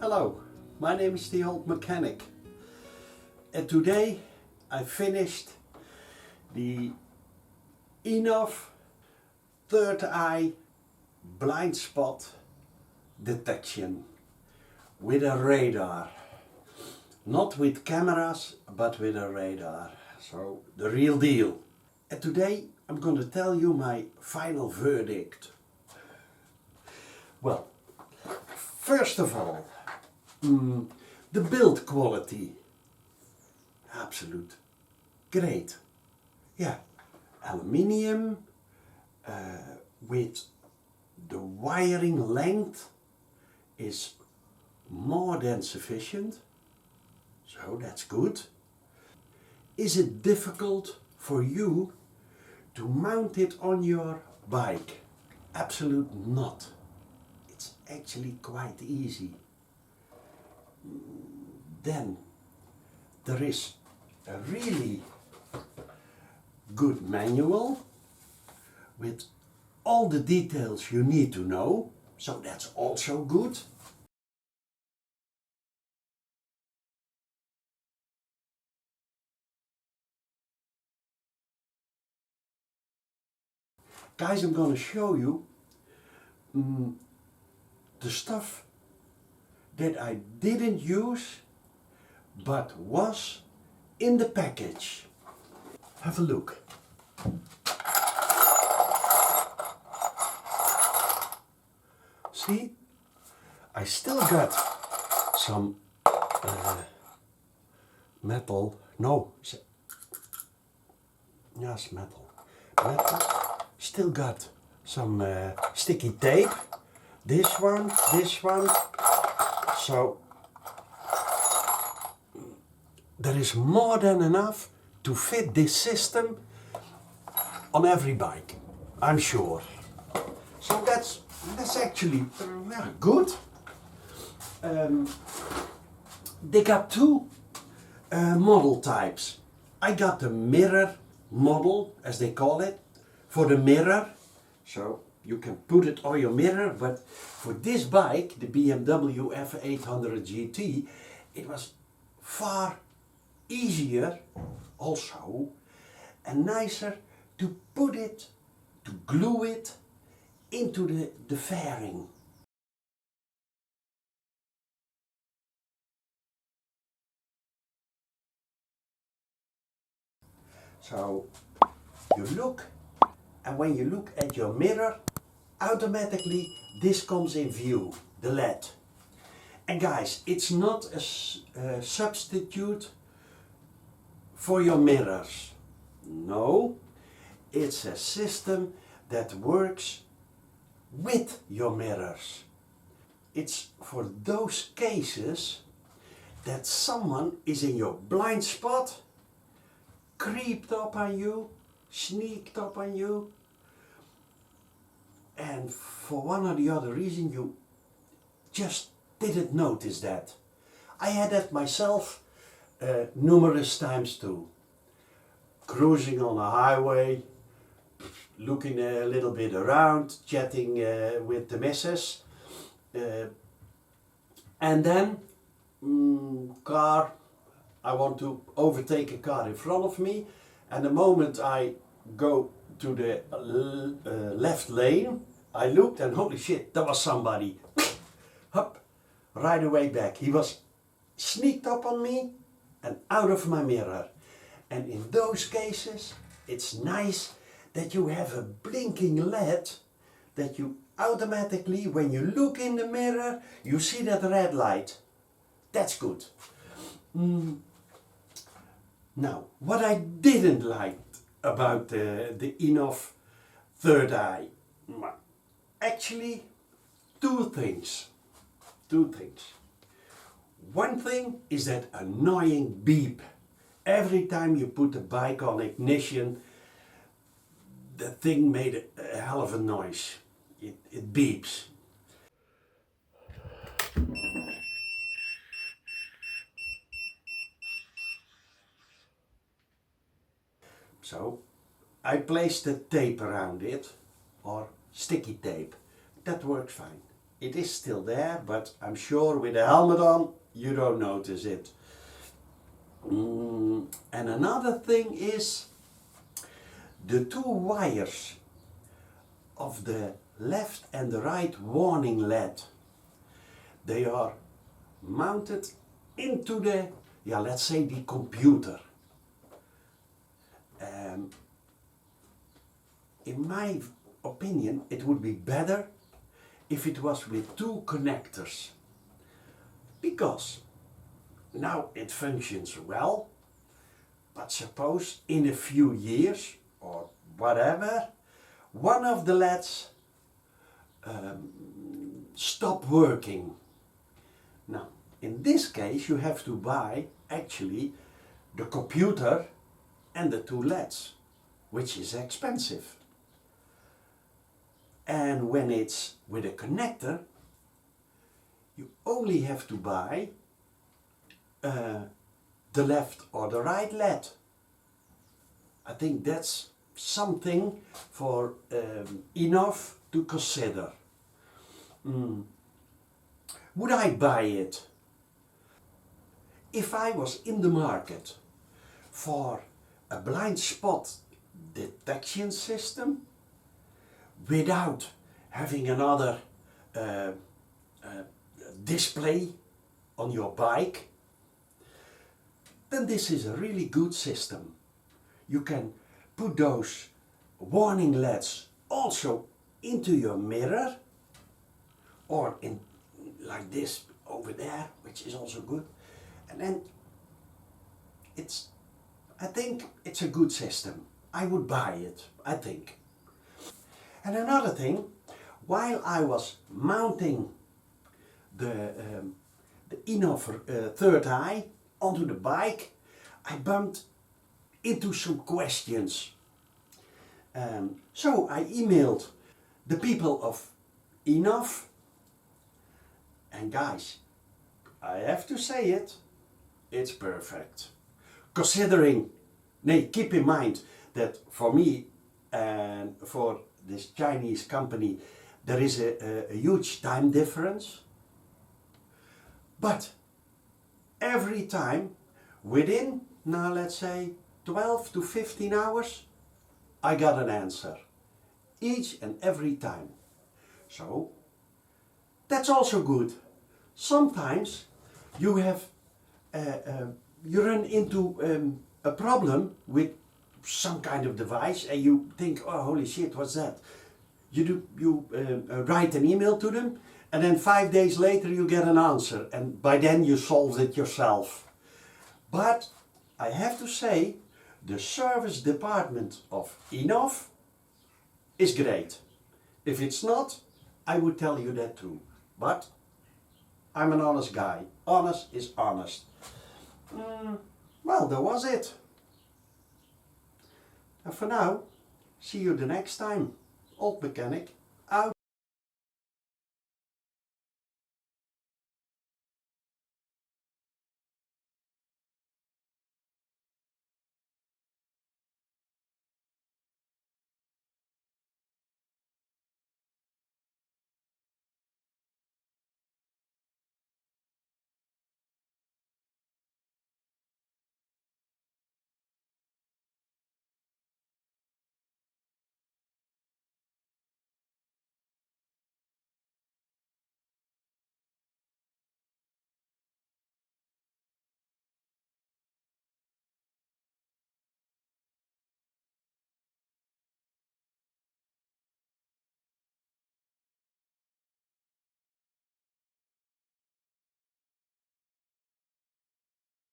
Hello, my name is the Old Mechanic, and today I finished the Innovv third eye blind spot detection with a radar. Not with cameras, but with a radar. So the real deal. And today I'm going to tell you my final verdict. Well, first of all, the build quality, absolute great. Yeah, aluminium with the wiring length is more than sufficient, so that's good. Is it difficult for you to mount it on your bike? Absolutely not. It's actually quite easy. Then there is a really good manual with all the details you need to know, so that's also good. Guys, I'm going to show you the stuff that I didn't use but was in the package. Have a look. See, I still got some metal. No, yes, metal. Still got some sticky tape. This one. So there is more than enough to fit this system on every bike, I'm sure. So that's actually good. They got two model types. I got the mirror model, as they call it, for the mirror. So you can put it on your mirror, but for this bike, the BMW F800 GT, it was far easier also and nicer to put it, to glue it into the fairing. So you look, and when you look at your mirror, automatically this comes in view, the LED. And guys, it's not a substitute for your mirrors. No, it's a system that works with your mirrors. It's for those cases that someone is in your blind spot, creeped up on you, sneaked up on you, and for one or the other reason you just didn't notice that. I had that myself numerous times too. Cruising on a highway, looking a little bit around, chatting with the missus, and then car, I want to overtake a car in front of me, and the moment I go to the left lane, I looked and holy shit, there was somebody. Hup, right away back. He was sneaked up on me and out of my mirror. And in those cases, it's nice that you have a blinking LED that you automatically, when you look in the mirror, you see that red light. That's good. Now, what I didn't like about the Innovv third eye, actually two things. One thing is that annoying beep. Every time you put the bike on ignition, the thing made a hell of a noise. It beeps. So I placed the tape around it, or sticky tape. That works fine. it is still there, but I'm sure with a helmet on, you don't notice it. And another thing is the two wires of the left and the right warning LED. They are mounted into the, let's say the computer. In my opinion, it would be better if it was with two connectors, because now it functions well, but suppose in a few years or whatever, one of the LEDs stop working. Now, in this case, you have to buy actually the computer and the two LEDs, which is expensive. And when it's with a connector, you only have to buy the left or the right LED. I think that's something for Innovv to consider. Would I buy it? If I was in the market for a blind spot detection system without having another display on your bike, then this is a really good system. You can put those warning LEDs also into your mirror, or in like this over there, which is also good. And then I think it's a good system. I would buy it, I think. And another thing, while I was mounting the Innovv third eye onto the bike, I bumped into some questions. So I emailed the people of Innovv, and guys, I have to say it's perfect. Considering, keep in mind that for me and for this Chinese company there is a huge time difference, but every time within, now let's say 12 to 15 hours, I got an answer each and every time. So that's also good. Sometimes you have you run into a problem with some kind of device and you think, oh holy shit, what's that? You write an email to them, and then 5 days later you get an answer, and by then you solved it yourself. But I have to say, the service department of Innovv is great. If it's not, I would tell you that too. But I'm an honest guy. Honest is honest. Well, that was it. And for now, see you the next time. Old Mechanic.